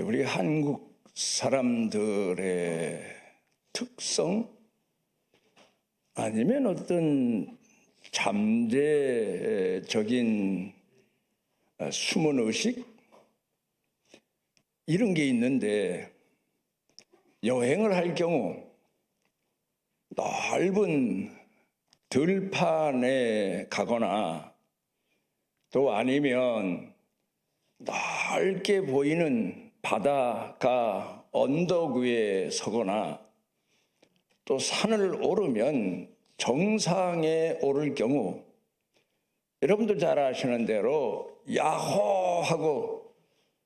우리 한국 사람들의 특성 아니면 어떤 잠재적인 숨은 의식 이런 게 있는데, 여행을 할 경우 넓은 들판에 가거나 또 아니면 넓게 보이는 바다가 언덕 위에 서거나 또 산을 오르면 정상에 오를 경우, 여러분들 잘 아시는 대로 야호 하고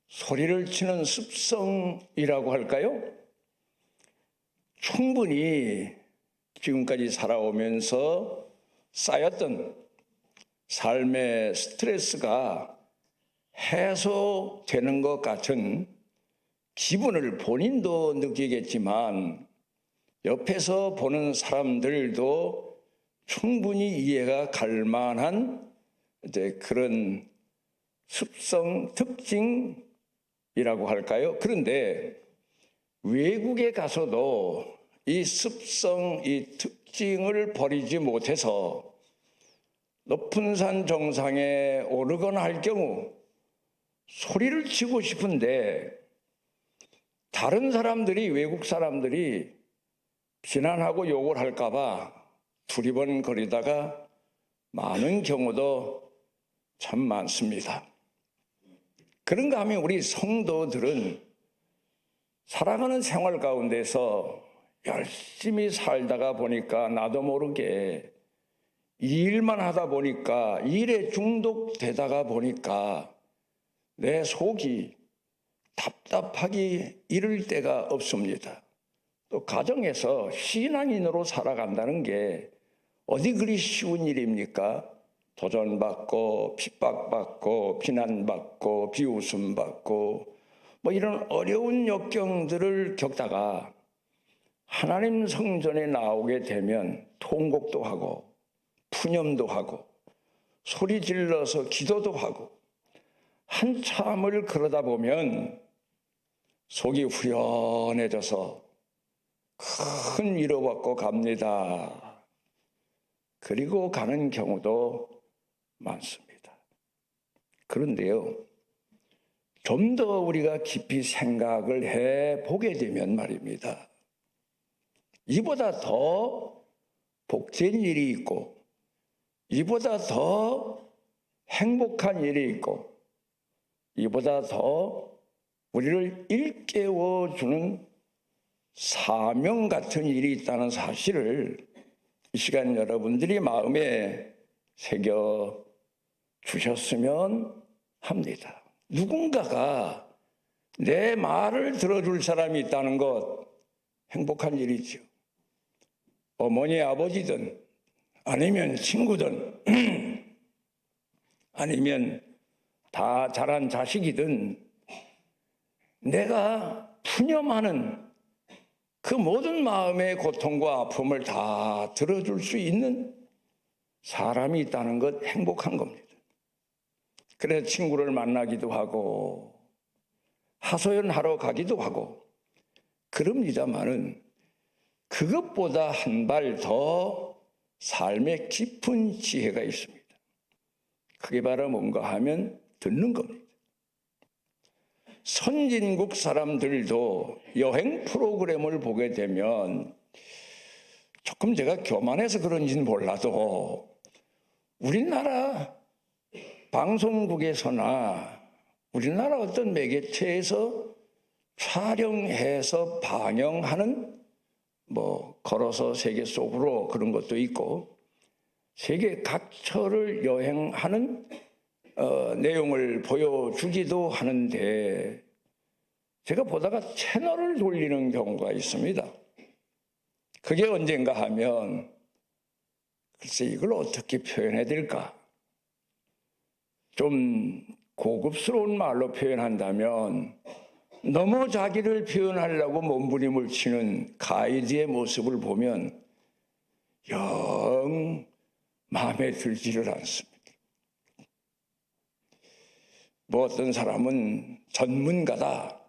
소리를 치는 습성이라고 할까요? 충분히 지금까지 살아오면서 쌓였던 삶의 스트레스가 해소되는 것 같은 기분을 본인도 느끼겠지만 옆에서 보는 사람들도 충분히 이해가 갈 만한 그런 습성, 특징이라고 할까요? 그런데 외국에 가서도 이 습성, 이 특징을 버리지 못해서 높은 산 정상에 오르거나 할 경우 소리를 치고 싶은데, 다른 사람들이, 외국 사람들이 비난하고 욕을 할까 봐 두리번거리다가 많은 경우도 참 많습니다. 그런가 하면 우리 성도들은 살아가는 생활 가운데서 열심히 살다가 보니까 나도 모르게 일만 하다 보니까, 일에 중독되다가 보니까 내 속이 답답하기 이를 때가 없습니다. 또 가정에서 신앙인으로 살아간다는 게 어디 그리 쉬운 일입니까? 도전받고 핍박받고 비난받고 비웃음받고 이런 어려운 역경들을 겪다가 하나님 성전에 나오게 되면 통곡도 하고 푸념도 하고 소리 질러서 기도도 하고 한참을 그러다 보면 속이 후련해져서 큰 위로받고 갑니다. 그리고 가는 경우도 많습니다. 그런데요, 좀 더 우리가 깊이 생각을 해보게 되면 말입니다, 이보다 더 복된 일이 있고, 이보다 더 행복한 일이 있고, 이보다 더 우리를 일깨워주는 사명 같은 일이 있다는 사실을 이 시간 여러분들이 마음에 새겨 주셨으면 합니다. 누군가가 내 말을 들어줄 사람이 있다는 것, 행복한 일이죠. 어머니, 아버지든 아니면 친구든 아니면 다 자란 자식이든 내가 푸념하는 그 모든 마음의 고통과 아픔을 다 들어줄 수 있는 사람이 있다는 것, 행복한 겁니다. 그래서 친구를 만나기도 하고 하소연하러 가기도 하고 그럽니다마는 그것보다 한 발 더 삶의 깊은 지혜가 있습니다. 그게 바로 뭔가 하면 듣는 겁니다. 선진국 사람들도 여행 프로그램을 보게 되면, 조금 제가 교만해서 그런지는 몰라도 우리나라 방송국에서나 우리나라 어떤 매개체에서 촬영해서 방영하는, 걸어서 세계 속으로 그런 것도 있고, 세계 각처를 여행하는 내용을 보여주기도 하는데, 제가 보다가 채널을 돌리는 경우가 있습니다. 그게 언젠가 하면, 글쎄 이걸 어떻게 표현해야 될까? 좀 고급스러운 말로 표현한다면, 너무 자기를 표현하려고 몸부림을 치는 가이드의 모습을 보면 영 마음에 들지를 않습니다. 어떤 사람은 전문가다,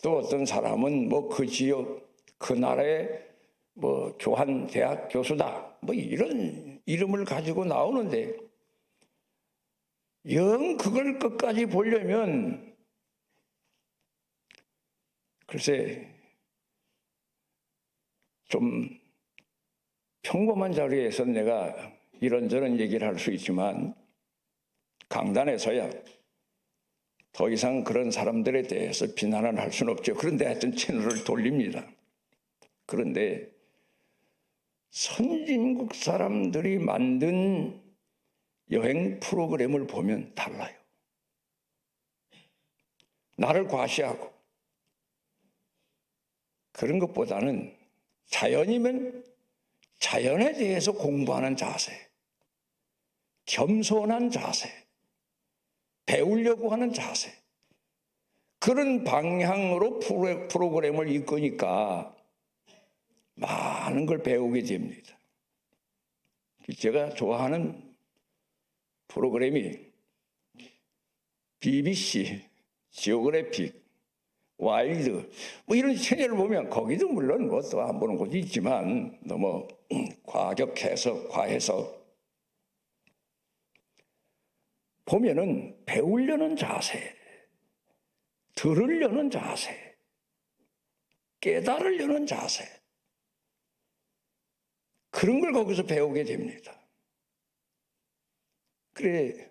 또 어떤 사람은 뭐 그 지역, 그 나라의 뭐 교환 대학 교수다, 뭐 이런 이름을 가지고 나오는데, 영 그걸 끝까지 보려면 글쎄 좀 평범한 자리에서 내가 이런저런 얘기를 할 수 있지만, 강단에서야 더 이상 그런 사람들에 대해서 비난을 할 수는 없죠. 그런데 하여튼 채널을 돌립니다. 그런데 선진국 사람들이 만든 여행 프로그램을 보면 달라요. 나를 과시하고 그런 것보다는 자연이면 자연에 대해서 공부하는 자세, 겸손한 자세, 배우려고 하는 자세, 그런 방향으로 프로그램을 이끄니까 많은 걸 배우게 됩니다. 제가 좋아하는 프로그램이 BBC, 지오그래픽, 와일드, 뭐 이런 채널을 보면 거기도 물론 뭐 또 안 보는 곳이 있지만 너무 과해서 보면은 배우려는 자세, 들으려는 자세, 깨달으려는 자세, 그런 걸 거기서 배우게 됩니다. 그래,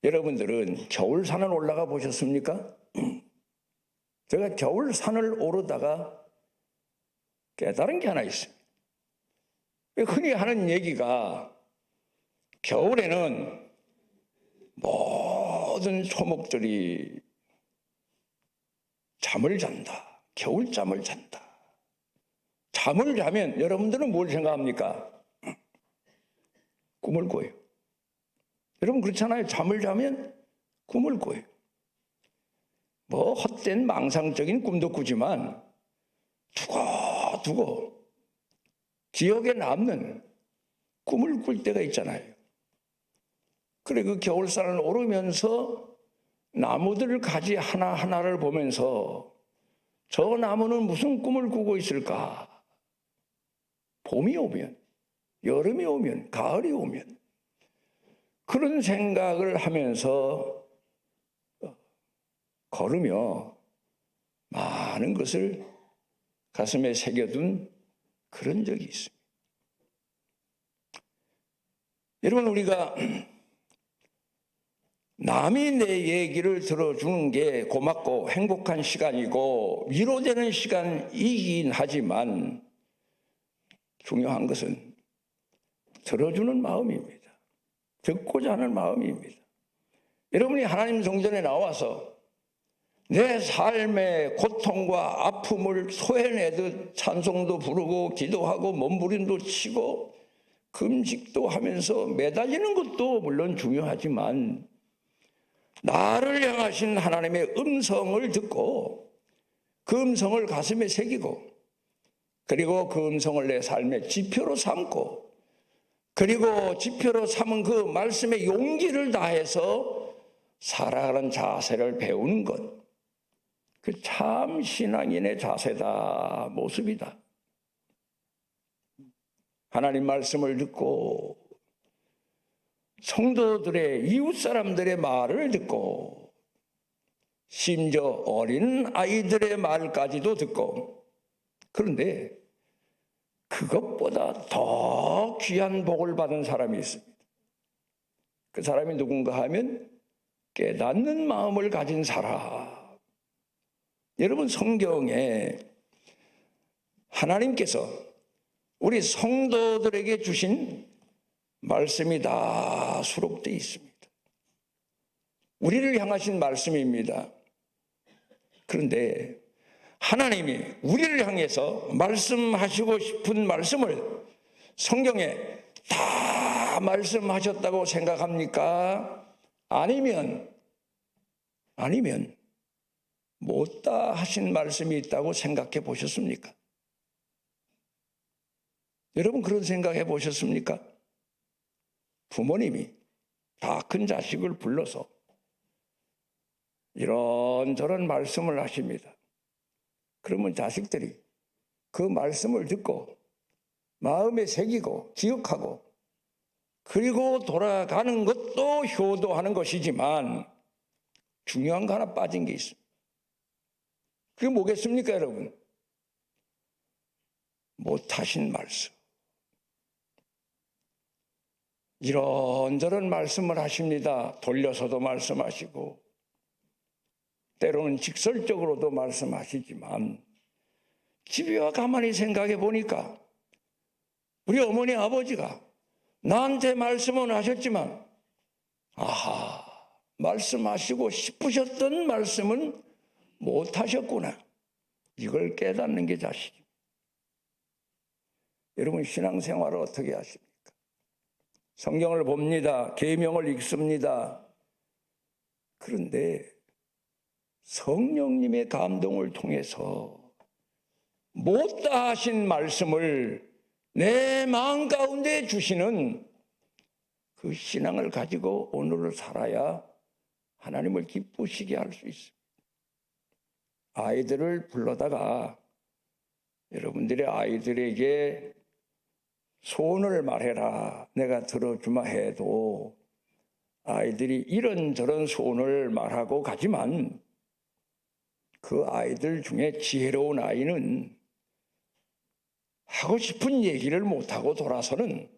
여러분들은 겨울산을 올라가 보셨습니까? 제가 겨울산을 오르다가 깨달은 게 하나 있습니다. 흔히 하는 얘기가 겨울에는 모든 초목들이 잠을 잔다. 겨울잠을 잔다. 잠을 자면 여러분들은 뭘 생각합니까? 꿈을 꿔요. 여러분 그렇잖아요. 잠을 자면 꿈을 꿔요. 뭐 헛된 망상적인 꿈도 꾸지만 두고 기억에 남는 꿈을 꿀 때가 있잖아요. 그래, 그 겨울산을 오르면서 나무들 가지 하나하나를 보면서 저 나무는 무슨 꿈을 꾸고 있을까? 봄이 오면, 여름이 오면, 가을이 오면 그런 생각을 하면서 걸으며 많은 것을 가슴에 새겨둔 그런 적이 있습니다. 여러분, 우리가 남이 내 얘기를 들어주는 게 고맙고 행복한 시간이고 위로되는 시간이긴 하지만 중요한 것은 들어주는 마음입니다. 듣고자 하는 마음입니다. 여러분이 하나님 성전에 나와서 내 삶의 고통과 아픔을 소해내듯 찬송도 부르고 기도하고 몸부림도 치고 금식도 하면서 매달리는 것도 물론 중요하지만 나를 향하신 하나님의 음성을 듣고 그 음성을 가슴에 새기고 그리고 그 음성을 내 삶의 지표로 삼고 그리고 지표로 삼은 그 말씀의 용기를 다해서 살아가는 자세를 배우는 것, 그 참 신앙인의 자세다, 모습이다. 하나님 말씀을 듣고 성도들의 이웃 사람들의 말을 듣고 심지어 어린 아이들의 말까지도 듣고, 그런데 그것보다 더 귀한 복을 받은 사람이 있습니다. 그 사람이 누군가 하면 깨닫는 마음을 가진 사람. 여러분, 성경에 하나님께서 우리 성도들에게 주신 말씀이 다 수록되어 있습니다. 우리를 향하신 말씀입니다. 그런데 하나님이 우리를 향해서 말씀하시고 싶은 말씀을 성경에 다 말씀하셨다고 생각합니까? 아니면 못다 하신 말씀이 있다고 생각해 보셨습니까? 여러분 그런 생각해 보셨습니까? 부모님이 다 큰 자식을 불러서 이런저런 말씀을 하십니다. 그러면 자식들이 그 말씀을 듣고 마음에 새기고 기억하고 그리고 돌아가는 것도 효도하는 것이지만 중요한 거 하나 빠진 게 있습니다. 그게 뭐겠습니까, 여러분? 못하신 말씀. 이런저런 말씀을 하십니다. 돌려서도 말씀하시고 때로는 직설적으로도 말씀하시지만 집에 와 가만히 생각해 보니까 우리 어머니 아버지가 나한테 말씀은 하셨지만 아하, 말씀하시고 싶으셨던 말씀은 못하셨구나. 이걸 깨닫는 게 자식입니다. 여러분 신앙생활을 어떻게 하십니까? 성경을 봅니다. 계명을 읽습니다. 그런데 성령님의 감동을 통해서 못다 하신 말씀을 내 마음 가운데 주시는 그 신앙을 가지고 오늘을 살아야 하나님을 기쁘시게 할 수 있습니다. 아이들을 불러다가 여러분들의 아이들에게 소원을 말해라 내가 들어주마 해도 아이들이 이런저런 소원을 말하고 가지만 그 아이들 중에 지혜로운 아이는 하고 싶은 얘기를 못하고 돌아서는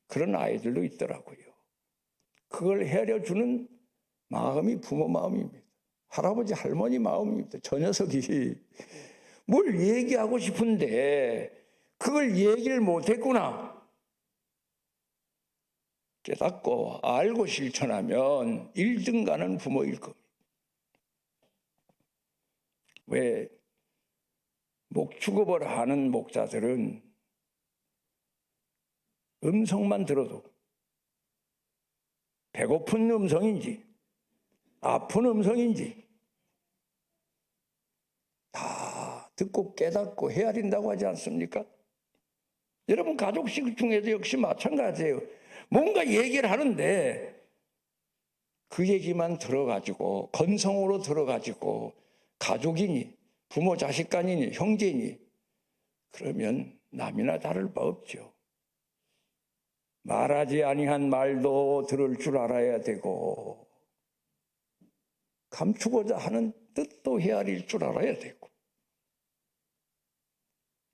그런 아이들도 있더라고요. 그걸 헤아려주는 마음이 부모 마음입니다. 할아버지 할머니 마음입니다. 저 녀석이 뭘 얘기하고 싶은데 그걸 얘기를 못했구나. 깨닫고 알고 실천하면 1등 가는 부모일 겁니다. 왜 목축업을 하는 목자들은 음성만 들어도 배고픈 음성인지 아픈 음성인지 다 듣고 깨닫고 헤아린다고 하지 않습니까? 여러분 가족식 중에도 역시 마찬가지예요. 뭔가 얘기를 하는데 그 얘기만 들어가지고 건성으로 들어가지고 가족이니 부모 자식 간이니 형제니 그러면 남이나 다를 바 없죠. 말하지 아니한 말도 들을 줄 알아야 되고 감추고자 하는 뜻도 헤아릴 줄 알아야 되고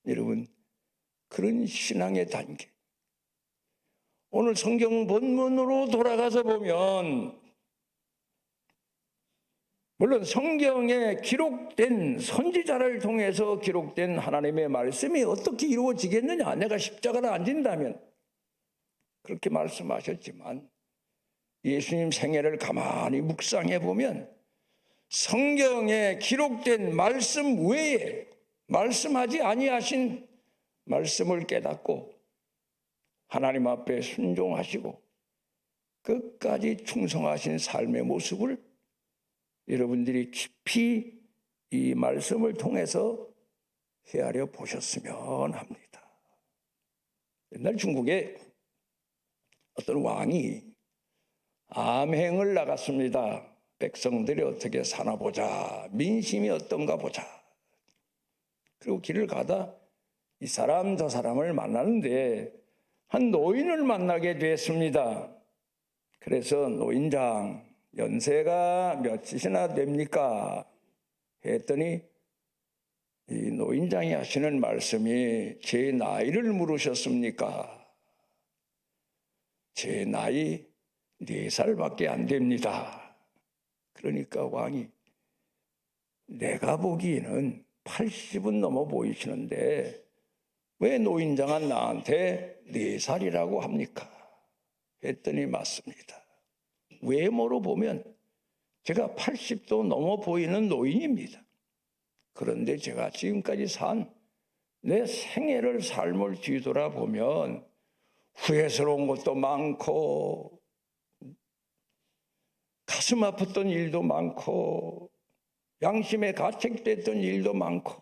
여러분 그런 신앙의 단계 오늘 성경 본문으로 돌아가서 보면 물론 성경에 기록된 선지자를 통해서 기록된 하나님의 말씀이 어떻게 이루어지겠느냐 내가 십자가를 안 진다면 그렇게 말씀하셨지만 예수님 생애를 가만히 묵상해 보면 성경에 기록된 말씀 외에 말씀하지 아니하신 말씀을 깨닫고 하나님 앞에 순종하시고 끝까지 충성하신 삶의 모습을 여러분들이 깊이 이 말씀을 통해서 헤아려 보셨으면 합니다. 옛날 중국에 어떤 왕이 암행을 나갔습니다. 백성들이 어떻게 사나 보자. 민심이 어떤가 보자. 그리고 길을 가다 이 사람 저 사람을 만나는데 한 노인을 만나게 됐습니다. 그래서 노인장 연세가 몇이나 됩니까? 했더니 이 노인장이 하시는 말씀이 제 나이를 물으셨습니까? 제 나이 4살밖에 안 됩니다. 그러니까 왕이 내가 보기에는 80은 넘어 보이시는데 왜 노인장은 나한테 4살이라고 합니까? 했더니 맞습니다. 외모로 보면 제가 80도 넘어 보이는 노인입니다. 그런데 제가 지금까지 산 내 생애를 삶을 뒤돌아보면 후회스러운 것도 많고 가슴 아팠던 일도 많고 양심에 가책됐던 일도 많고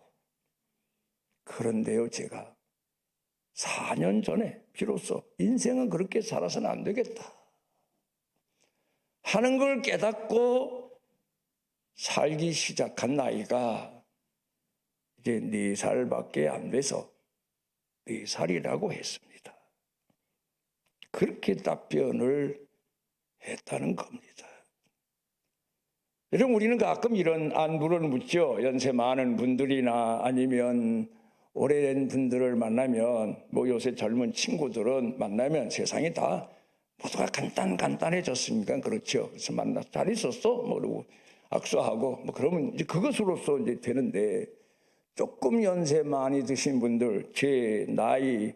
그런데요 제가 4년 전에 비로소 인생은 그렇게 살아서는 안 되겠다 하는 걸 깨닫고 살기 시작한 나이가 이제 4살밖에 안 돼서 4살이라고 했습니다. 그렇게 답변을 했다는 겁니다. 여러분, 우리는 가끔 이런 안부를 묻죠. 연세 많은 분들이나 아니면 오래된 분들을 만나면, 뭐 요새 젊은 친구들은 만나면 세상이 다 모두가 간단해졌습니까? 그렇죠. 그래서 만나 잘 있었어? 뭐 그러고 악수하고 뭐 그러면 이제 그것으로서 이제 되는데, 조금 연세 많이 드신 분들, 제 나이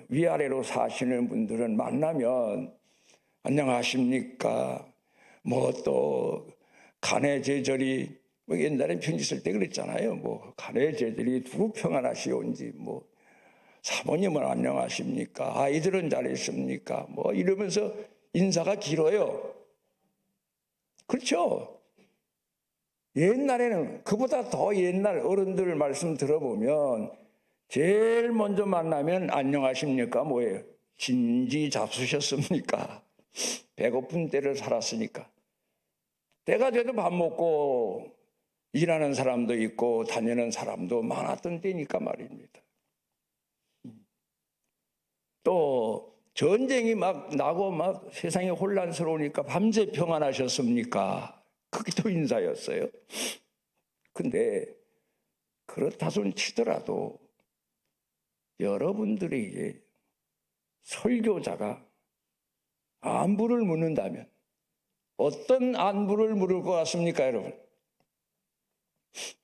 위아래로 사시는 분들은 만나면 안녕하십니까? 뭐 또 간의 제절이, 뭐 옛날에 편지 쓸 때 그랬잖아요. 뭐 간의 제절이 두루 평안하시온지, 뭐 사모님은 안녕하십니까? 아이들은 잘 있습니까? 뭐 이러면서 인사가 길어요. 그렇죠? 옛날에는, 그보다 더 옛날 어른들 말씀 들어보면 제일 먼저 만나면 안녕하십니까? 뭐예요? 진지 잡수셨습니까? 배고픈 때를 살았으니까. 때가 돼도 밥 먹고 일하는 사람도 있고 다니는 사람도 많았던 때니까 말입니다. 또 전쟁이 막 나고 막 세상이 혼란스러우니까 밤새 평안하셨습니까? 그게 또 인사였어요. 근데 그렇다손 치더라도 여러분들에게 설교자가 안부를 묻는다면 어떤 안부를 물을 것 같습니까, 여러분?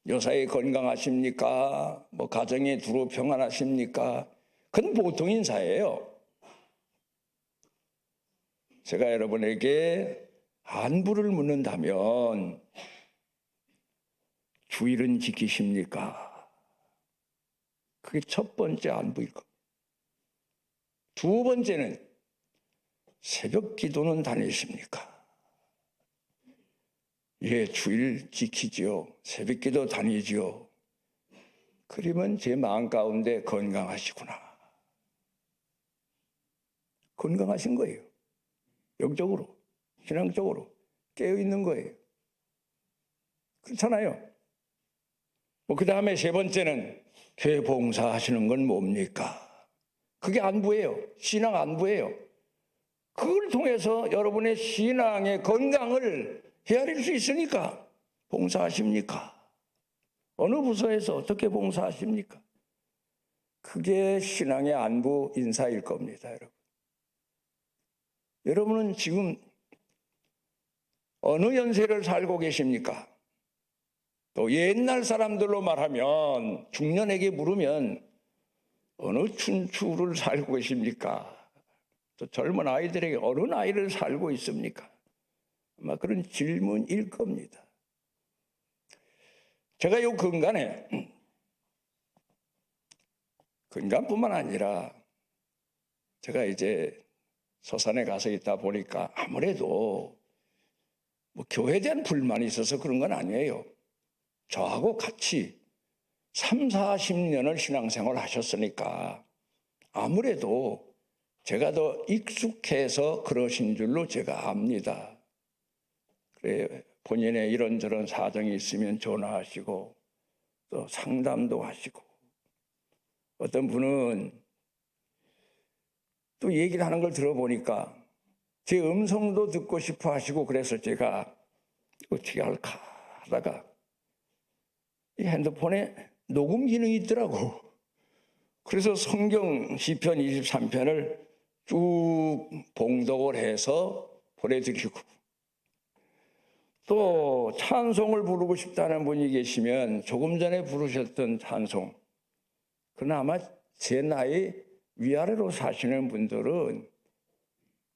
요사이 건강하십니까? 뭐 가정이 두루 평안하십니까? 그건 보통 인사예요. 제가 여러분에게 안부를 묻는다면 주일은 지키십니까? 그게 첫 번째 안부일 겁니다. 두 번째는 새벽 기도는 다니십니까? 예, 주일 지키지요. 새벽 기도 다니지요. 그러면 제 마음 가운데 건강하시구나. 건강하신 거예요. 영적으로, 신앙적으로 깨어있는 거예요. 그렇잖아요. 뭐 그 다음에 세 번째는 교회 봉사하시는 건 뭡니까? 그게 안부예요. 신앙 안부예요. 그걸 통해서 여러분의 신앙의 건강을 헤아릴 수 있으니까 봉사하십니까? 어느 부서에서 어떻게 봉사하십니까? 그게 신앙의 안부 인사일 겁니다, 여러분. 여러분은 지금 어느 연세를 살고 계십니까? 또 옛날 사람들로 말하면 중년에게 물으면 어느 춘추를 살고 계십니까? 또 젊은 아이들에게 어느 나이를 살고 있습니까? 아마 그런 질문일 겁니다. 제가 요 근간에, 근간뿐만 아니라 제가 이제 서산에 가서 있다 보니까 아무래도 뭐 교회에 대한 불만이 있어서 그런 건 아니에요. 저하고 같이 3, 40년을 신앙생활을 하셨으니까 아무래도 제가 더 익숙해서 그러신 줄로 제가 압니다. 그래, 본인의 이런저런 사정이 있으면 전화하시고 또 상담도 하시고, 어떤 분은 또 얘기를 하는 걸 들어보니까 제 음성도 듣고 싶어 하시고, 그래서 제가 어떻게 할까 하다가 이 핸드폰에 녹음 기능이 있더라고. 그래서 성경 시편 23편을 쭉 봉독을 해서 보내드리고, 또 찬송을 부르고 싶다는 분이 계시면 조금 전에 부르셨던 찬송, 그나마 제 나이 위아래로 사시는 분들은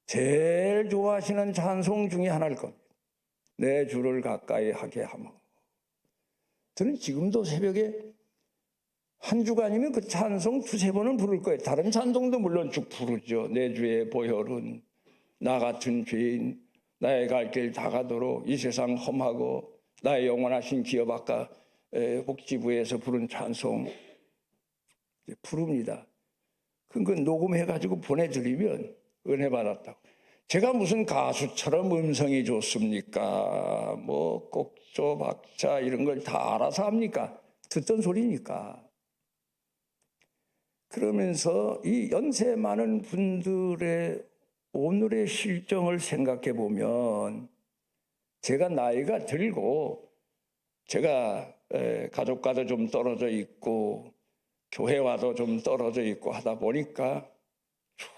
제일 좋아하시는 찬송 중에 하나일 겁니다. 내 주를 가까이 하게 하며. 저는 지금도 새벽에 한 주간이면 그 찬송 2-3번은 부를 거예요. 다른 찬송도 물론 쭉 부르죠. 내 주의 보혈은 나 같은 죄인 나의 갈 길 다 가도록 이 세상 험하고 나의 영원하신 기업 아까 복지부에서 부른 찬송 부릅니다. 그건 녹음해가지고 보내드리면 은혜 받았다고. 제가 무슨 가수처럼 음성이 좋습니까? 뭐 꼭조 박자 이런 걸 다 알아서 합니까? 듣던 소리니까. 그러면서 이 연세 많은 분들의 오늘의 실정을 생각해 보면, 제가 나이가 들고 제가 가족과도 좀 떨어져 있고 교회와도 좀 떨어져 있고 하다 보니까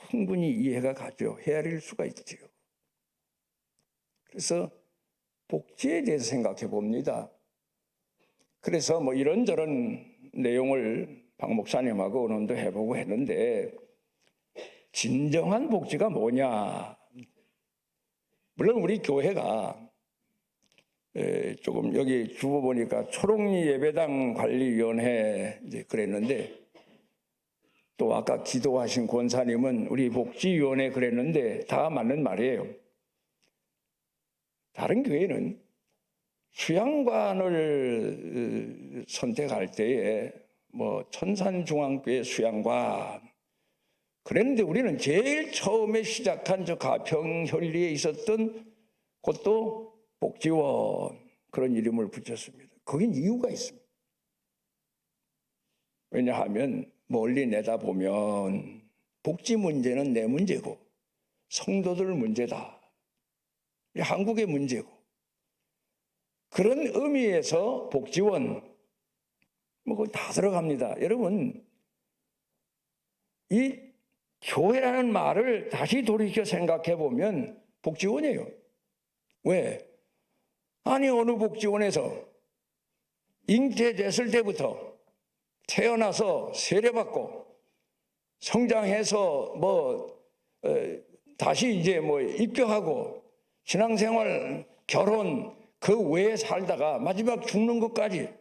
충분히 이해가 가죠. 헤아릴 수가 있죠. 그래서 복지에 대해서 생각해 봅니다. 그래서 뭐 이런저런 내용을 박 목사님하고 의논도 해보고 했는데, 진정한 복지가 뭐냐? 물론 우리 교회가 조금 여기 주보 보니까 초롱리 예배당 관리위원회 이제 그랬는데, 또 아까 기도하신 권사님은 우리 복지위원회 그랬는데 다 맞는 말이에요. 다른 교회는 수양관을 선택할 때에 뭐 천산중앙교회 수양관 그랬는데, 우리는 제일 처음에 시작한 저 가평현리에 있었던 곳도 복지원 그런 이름을 붙였습니다. 거긴 이유가 있습니다. 왜냐하면 멀리 내다보면 복지 문제는 내 문제고 성도들 문제다. 한국의 문제고, 그런 의미에서 복지원 뭐 거기 다 들어갑니다. 여러분, 이 교회라는 말을 다시 돌이켜 생각해 보면 복지원이에요. 왜? 아니 어느 복지원에서 잉태됐을 때부터 태어나서 세례받고 성장해서 다시 이제 입교하고 신앙생활, 결혼 그 외에 살다가 마지막 죽는 것까지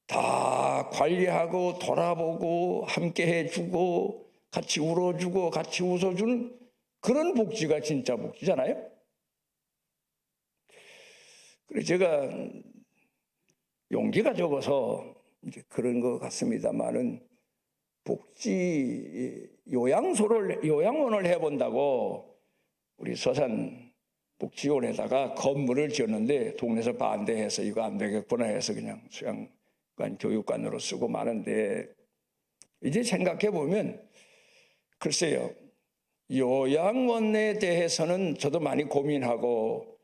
다 관리하고 돌아보고 함께 해주고 같이 울어주고 같이 웃어주는 그런 복지가 진짜 복지잖아요. 그래서 제가 용기가 적어서 이제 그런 것 같습니다만은, 복지 요양원을 해본다고 우리 서산 복지원에다가 건물을 지었는데 동네에서 반대해서 이거 안 되겠구나 해서 그냥 수양관 교육관으로 쓰고 마는데, 이제 생각해 보면 글쎄요, 요양원에 대해서는 저도 많이 고민하고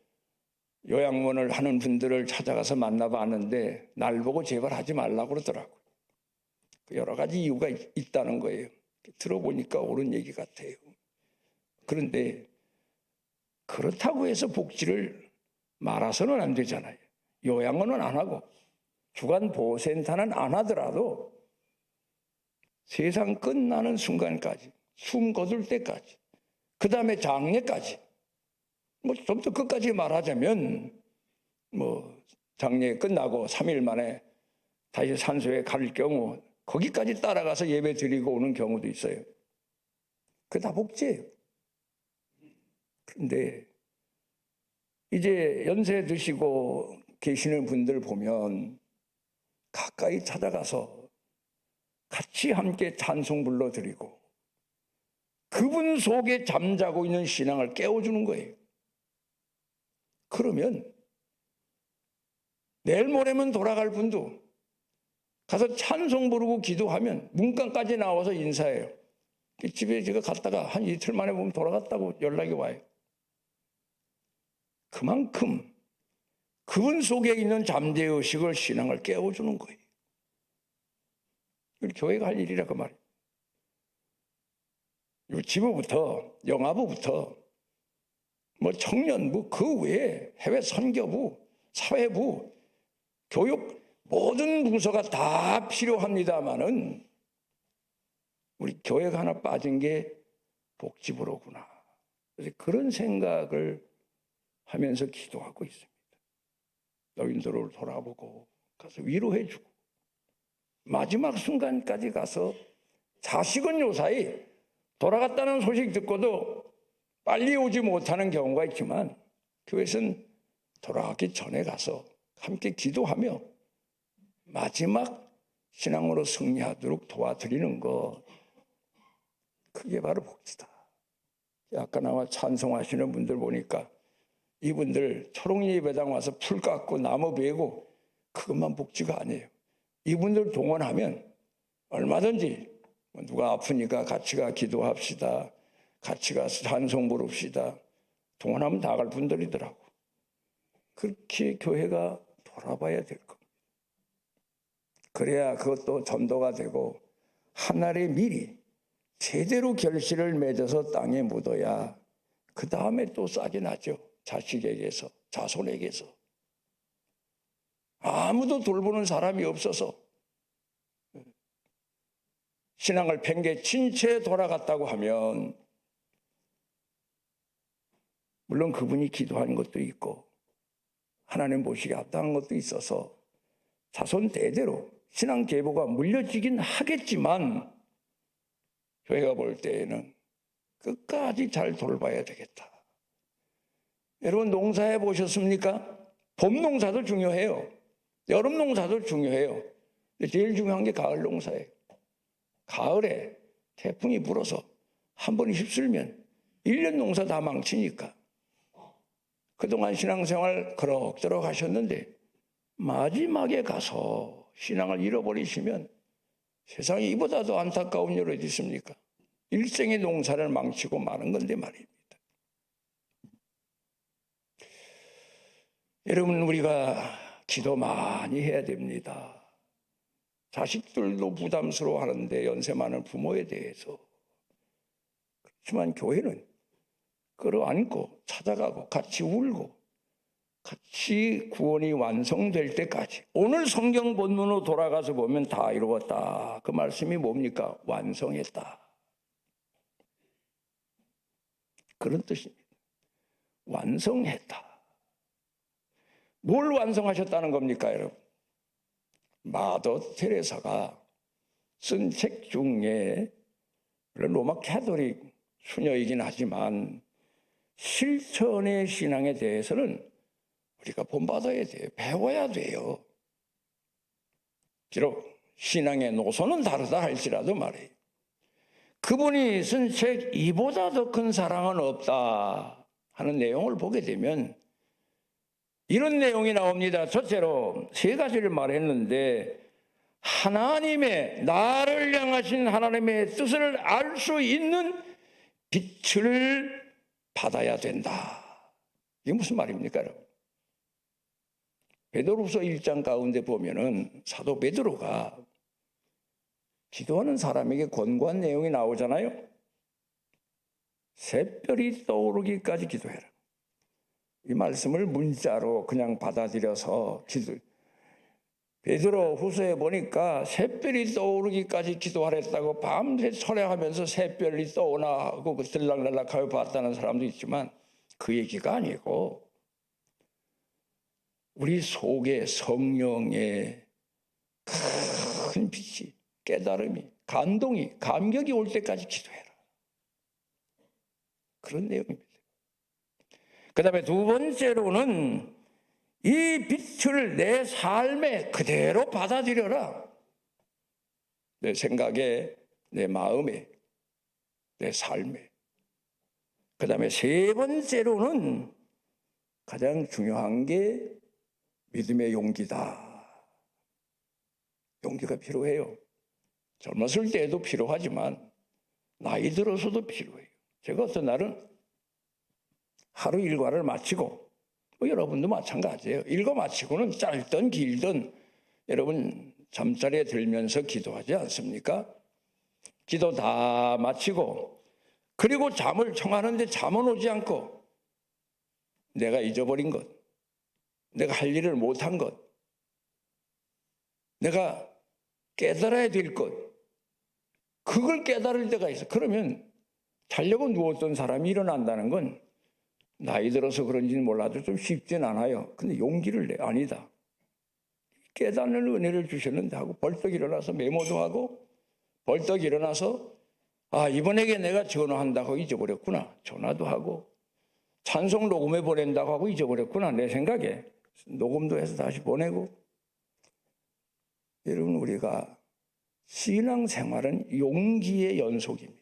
요양원을 하는 분들을 찾아가서 만나봤는데 날 보고 제발 하지 말라고 그러더라고요. 여러 가지 이유가 있다는 거예요. 들어보니까 옳은 얘기 같아요. 그런데 그렇다고 해서 복지를 말아서는 안 되잖아요. 요양원은 안 하고 주간보호센터는 안 하더라도 세상 끝나는 순간까지, 숨 거둘 때까지, 그 다음에 장례까지, 좀 더 끝까지 말하자면 장례 끝나고 3일 만에 다시 산소에 갈 경우 거기까지 따라가서 예배 드리고 오는 경우도 있어요. 그게 다 복지예요. 그런데 이제 연세 드시고 계시는 분들 보면 가까이 찾아가서 같이 함께 찬송 불러드리고 그분 속에 잠자고 있는 신앙을 깨워주는 거예요. 그러면 내일 모레면 돌아갈 분도 가서 찬송 부르고 기도하면 문간까지 나와서 인사해요. 집에 제가 갔다가 한 이틀 만에 보면 돌아갔다고 연락이 와요. 그만큼 그분 속에 있는 잠재의식을, 신앙을 깨워주는 거예요. 교회가 할 일이라 그 말이에요. 유치부부터 영아부부터 청년부, 그 외에 해외 선교부, 사회부, 교육 모든 부서가 다 필요합니다마는 우리 교회가 하나 빠진 게 복지부로구나. 그래서 그런 생각을 하면서 기도하고 있습니다. 노인들을 돌아보고 가서 위로해주고 마지막 순간까지 가서, 자식은 요사이 돌아갔다는 소식 듣고도 빨리 오지 못하는 경우가 있지만 교회에서는 돌아가기 전에 가서 함께 기도하며 마지막 신앙으로 승리하도록 도와드리는 것, 그게 바로 복지다. 아까 나와 찬송하시는 분들 보니까 이분들 초롱이 예배당 와서 풀 깎고 나무 베고 그것만 복지가 아니에요. 이분들 동원하면 얼마든지 누가 아프니까 같이 가 기도합시다. 같이 가서 찬송 부릅시다. 동원하면 다 갈 분들이더라고. 그렇게 교회가 돌아봐야 될 겁니다. 그래야 그것도 전도가 되고 하나의 미리 제대로 결실을 맺어서 땅에 묻어야 그 다음에 또 싹이 나죠. 자식에게서, 자손에게서. 아무도 돌보는 사람이 없어서 신앙을 팽개친 채 돌아갔다고 하면 물론 그분이 기도한 것도 있고 하나님 보시기에 합당한 것도 있어서 자손 대대로 신앙 계보가 물려지긴 하겠지만 교회가 볼 때에는 끝까지 잘 돌봐야 되겠다. 여러분 농사해 보셨습니까? 봄 농사도 중요해요. 여름 농사도 중요해요. 근데 제일 중요한 게 가을 농사예요. 가을에 태풍이 불어서 한 번 휩쓸면 1년 농사 다 망치니까 그동안 신앙생활 그럭저럭 하셨는데 마지막에 가서 신앙을 잃어버리시면 세상에 이보다도 안타까운 일 어디 있습니까? 일생의 농사를 망치고 마는 건데 말입니다. 여러분 우리가 기도 많이 해야 됩니다. 자식들도 부담스러워하는데 연세 많은 부모에 대해서. 그렇지만 교회는 끌어안고 찾아가고 같이 울고 같이 구원이 완성될 때까지 오늘 성경 본문으로 돌아가서 보면 다 이루었다. 그 말씀이 뭡니까? 완성했다. 그런 뜻입니다. 완성했다. 뭘 완성하셨다는 겁니까, 여러분? 마더 테레사가 쓴 책 중에 로마 캐톨릭 수녀이긴 하지만 실천의 신앙에 대해서는 우리가 본받아야 돼요. 배워야 돼요. 비록 신앙의 노선은 다르다 할지라도 말이에요. 그분이 쓴 책 이보다 더 큰 사랑은 없다 하는 내용을 보게 되면 이런 내용이 나옵니다. 첫째로 세 가지를 말했는데 하나님의 나를 향하신 하나님의 뜻을 알 수 있는 빛을 받아야 된다. 이게 무슨 말입니까, 여러분? 베드로후서 1장 가운데 보면은 사도 베드로가 기도하는 사람에게 권고한 내용이 나오잖아요. 새별이 떠오르기까지 기도해라. 이 말씀을 문자로 그냥 받아들여서 베드로 후서에 보니까 새별이 떠오르기까지 기도하랬다고 밤새 철회하면서 새별이 떠오나 하고 들락날락하여 봤다는 사람도 있지만 그 얘기가 아니고 우리 속에 성령의 큰 빛이, 깨달음이, 감동이, 감격이 올 때까지 기도해라. 그런 내용입니다. 그 다음에 두 번째로는 이 빛을 내 삶에 그대로 받아들여라. 내 생각에, 내 마음에, 내 삶에. 그 다음에 세 번째로는 가장 중요한 게 믿음의 용기다. 용기가 필요해요. 젊었을 때에도 필요하지만 나이 들어서도 필요해요. 제가 어떤 날은 하루 일과를 마치고 여러분도 마찬가지예요. 일과 마치고는 짧든 길든 여러분 잠자리에 들면서 기도하지 않습니까? 기도 다 마치고 그리고 잠을 청하는데 잠은 오지 않고 내가 잊어버린 것, 내가 할 일을 못한 것, 내가 깨달아야 될 것, 그걸 깨달을 때가 있어. 그러면 자려고 누웠던 사람이 일어난다는 건 나이 들어서 그런지는 몰라도 좀 쉽진 않아요. 근데 용기를 내. 아니다. 깨닫는 은혜를 주셨는데 하고 벌떡 일어나서 메모도 하고 벌떡 일어나서 이번에게 내가 전화한다고 잊어버렸구나. 전화도 하고 찬송 녹음해 보낸다고 하고 잊어버렸구나. 내 생각에 녹음도 해서 다시 보내고. 여러분 우리가 신앙생활은 용기의 연속입니다.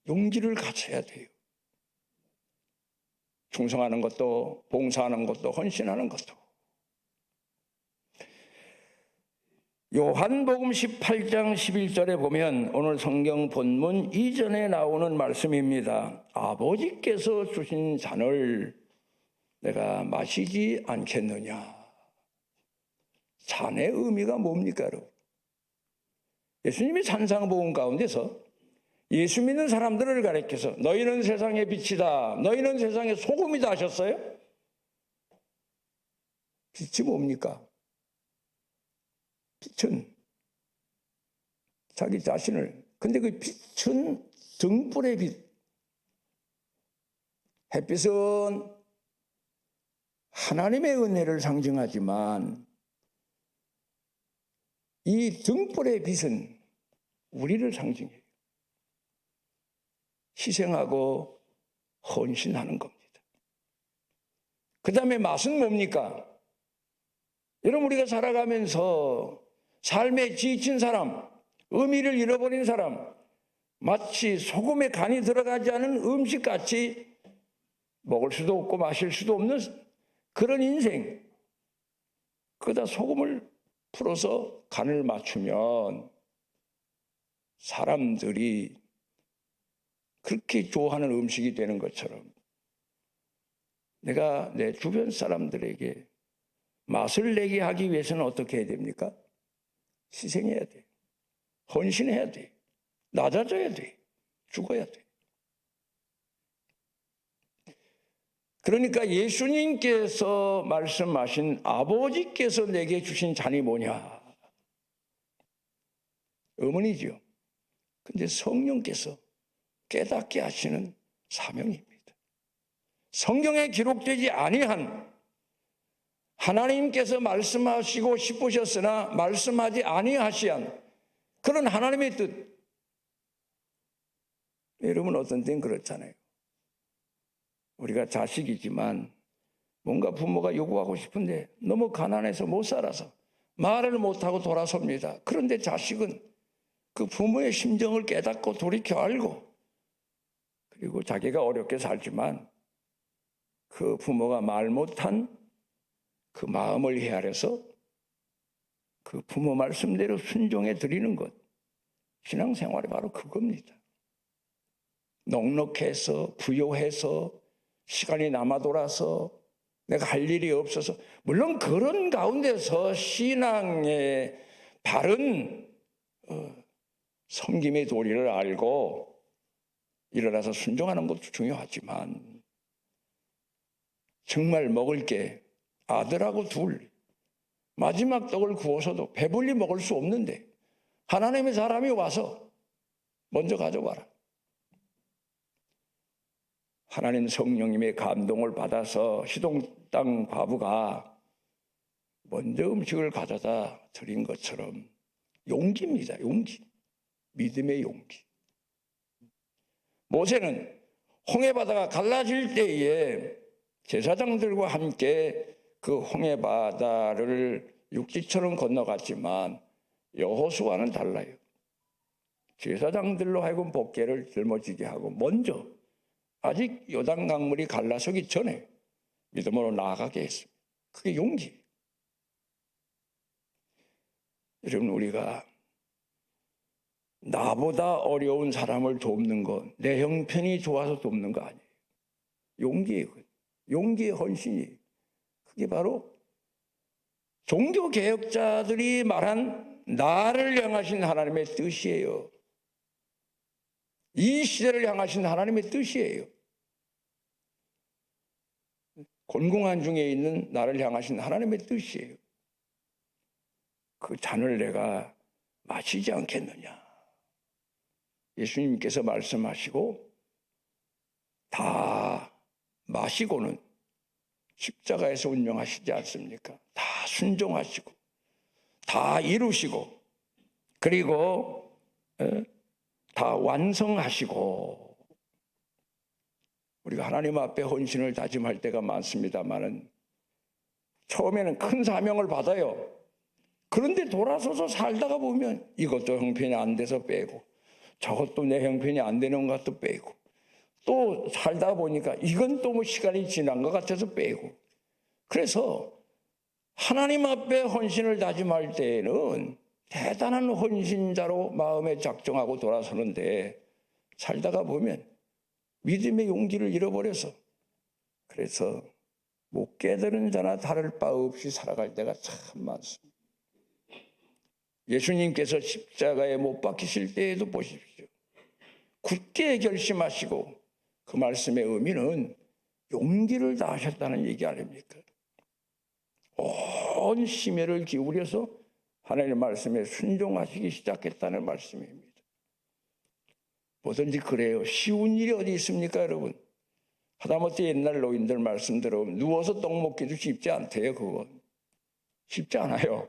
용기를 갖춰야 돼요. 충성하는 것도 봉사하는 것도 헌신하는 것도. 요한복음 18장 11절에 보면 오늘 성경 본문 이전에 나오는 말씀입니다. 아버지께서 주신 잔을 내가 마시지 않겠느냐. 잔의 의미가 뭡니까, 여러분? 예수님이 산상복음 가운데서 예수 믿는 사람들을 가리켜서 너희는 세상의 빛이다, 너희는 세상의 소금이다 하셨어요? 빛이 뭡니까? 빛은 자기 자신을, 근데 그 빛은 등불의 빛. 햇빛은 하나님의 은혜를 상징하지만 이 등불의 빛은 우리를 상징해요. 희생하고 헌신하는 겁니다. 그 다음에 맛은 뭡니까? 여러분, 우리가 살아가면서 삶에 지친 사람, 의미를 잃어버린 사람, 마치 소금에 간이 들어가지 않은 음식같이 먹을 수도 없고 마실 수도 없는 그런 인생. 그러다 소금을 풀어서 간을 맞추면 사람들이 그렇게 좋아하는 음식이 되는 것처럼 내가 내 주변 사람들에게 맛을 내게 하기 위해서는 어떻게 해야 됩니까? 희생해야 돼. 헌신해야 돼. 낮아져야 돼. 죽어야 돼. 그러니까 예수님께서 말씀하신 아버지께서 내게 주신 잔이 뭐냐? 의문이죠. 근데 성령께서 깨닫게 하시는 사명입니다. 성경에 기록되지 아니한 하나님께서 말씀하시고 싶으셨으나 말씀하지 아니하시한 그런 하나님의 뜻. 여러분, 어떤 때는 그렇잖아요. 우리가 자식이지만 뭔가 부모가 요구하고 싶은데 너무 가난해서 못 살아서 말을 못하고 돌아섭니다. 그런데 자식은 그 부모의 심정을 깨닫고 돌이켜 알고, 그리고 자기가 어렵게 살지만 그 부모가 말 못한 그 마음을 헤아려서 그 부모 말씀대로 순종해 드리는 것. 신앙생활이 바로 그겁니다. 넉넉해서 부요해서 시간이 남아 돌아서 내가 할 일이 없어서, 물론 그런 가운데서 신앙의 바른 섬김의 도리를 알고 일어나서 순종하는 것도 중요하지만, 정말 먹을 게 아들하고 둘, 마지막 떡을 구워서도 배불리 먹을 수 없는데 하나님의 사람이 와서 먼저 가져가라. 하나님 성령님의 감동을 받아서 시동 땅 과부가 먼저 음식을 가져다 드린 것처럼 용기입니다. 용기. 믿음의 용기. 모세는 홍해바다가 갈라질 때에 제사장들과 함께 그 홍해바다를 육지처럼 건너갔지만 여호수아는 달라요. 제사장들로 하여금 법궤를 짊어지게 하고 먼저 아직 요단 강물이 갈라서기 전에 믿음으로 나아가게 했습니다. 그게 용기. 여러분, 우리가 나보다 어려운 사람을 돕는 건 내 형편이 좋아서 돕는 거 아니에요. 용기예요. 용기의 헌신이. 그게 바로 종교개혁자들이 말한 나를 향하신 하나님의 뜻이에요. 이 시대를 향하신 하나님의 뜻이에요. 곤궁한 중에 있는 나를 향하신 하나님의 뜻이에요. 그 잔을 내가 마시지 않겠느냐. 예수님께서 말씀하시고 다 마시고는 십자가에서 운명하시지 않습니까? 다 순종하시고 다 이루시고 그리고 다 완성하시고. 우리가 하나님 앞에 헌신을 다짐할 때가 많습니다만은 처음에는 큰 사명을 받아요. 그런데 돌아서서 살다가 보면 이것도 형편이 안 돼서 빼고 저것도 내 형편이 안 되는 것도 빼고 또 살다 보니까 이건 또 뭐 시간이 지난 것 같아서 빼고. 그래서 하나님 앞에 헌신을 다짐할 때에는 대단한 헌신자로 마음에 작정하고 돌아서는데 살다가 보면 믿음의 용기를 잃어버려서 그래서 못 깨달은 자나 다를 바 없이 살아갈 때가 참 많습니다. 예수님께서 십자가에 못 박히실 때에도 보십시오. 굳게 결심하시고 그 말씀의 의미는 용기를 다하셨다는 얘기 아닙니까? 온 심혈을 기울여서 하나님의 말씀에 순종하시기 시작했다는 말씀입니다. 뭐든지 그래요. 쉬운 일이 어디 있습니까, 여러분? 하다못해 옛날 노인들 말씀 들어보면 누워서 떡 먹기도 쉽지 않대요, 그건. 쉽지 않아요.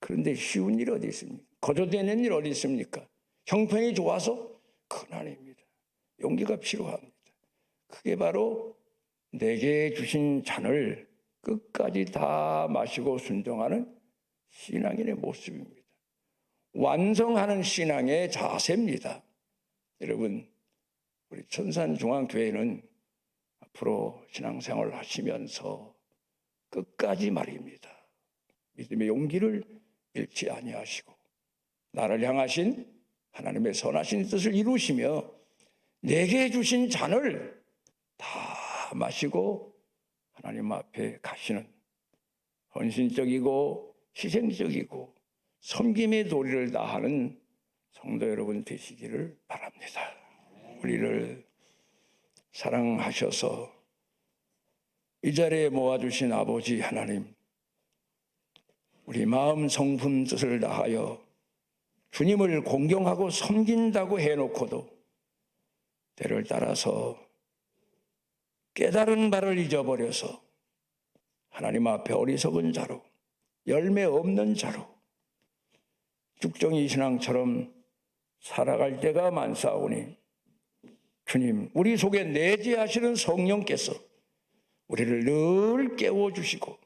그런데 쉬운 일 어디 있습니까? 거저되는 일 어디 있습니까? 형편이 좋아서? 그건 아닙니다. 용기가 필요합니다. 그게 바로 내게 주신 잔을 끝까지 다 마시고 순종하는 신앙인의 모습입니다. 완성하는 신앙의 자세입니다. 여러분, 우리 천산중앙교회는 앞으로 신앙생활을 하시면서 끝까지 말입니다. 믿음의 용기를 잃지 아니하시고 나를 향하신 하나님의 선하신 뜻을 이루시며 내게 주신 잔을 다 마시고 하나님 앞에 가시는 헌신적이고 희생적이고 섬김의 도리를 다하는 성도 여러분 되시기를 바랍니다. 우리를 사랑하셔서 이 자리에 모아주신 아버지 하나님, 우리 마음 성품 뜻을 다하여 주님을 공경하고 섬긴다고 해놓고도 때를 따라서 깨달은 바를 잊어버려서 하나님 앞에 어리석은 자로, 열매 없는 자로 죽정이 신앙처럼 살아갈 때가 많사오니 주님, 우리 속에 내재하시는 성령께서 우리를 늘 깨워주시고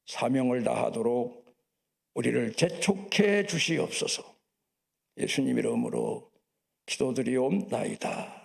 사명을 다하도록 우리를 재촉해 주시옵소서. 예수님 이름으로 기도드리옵나이다.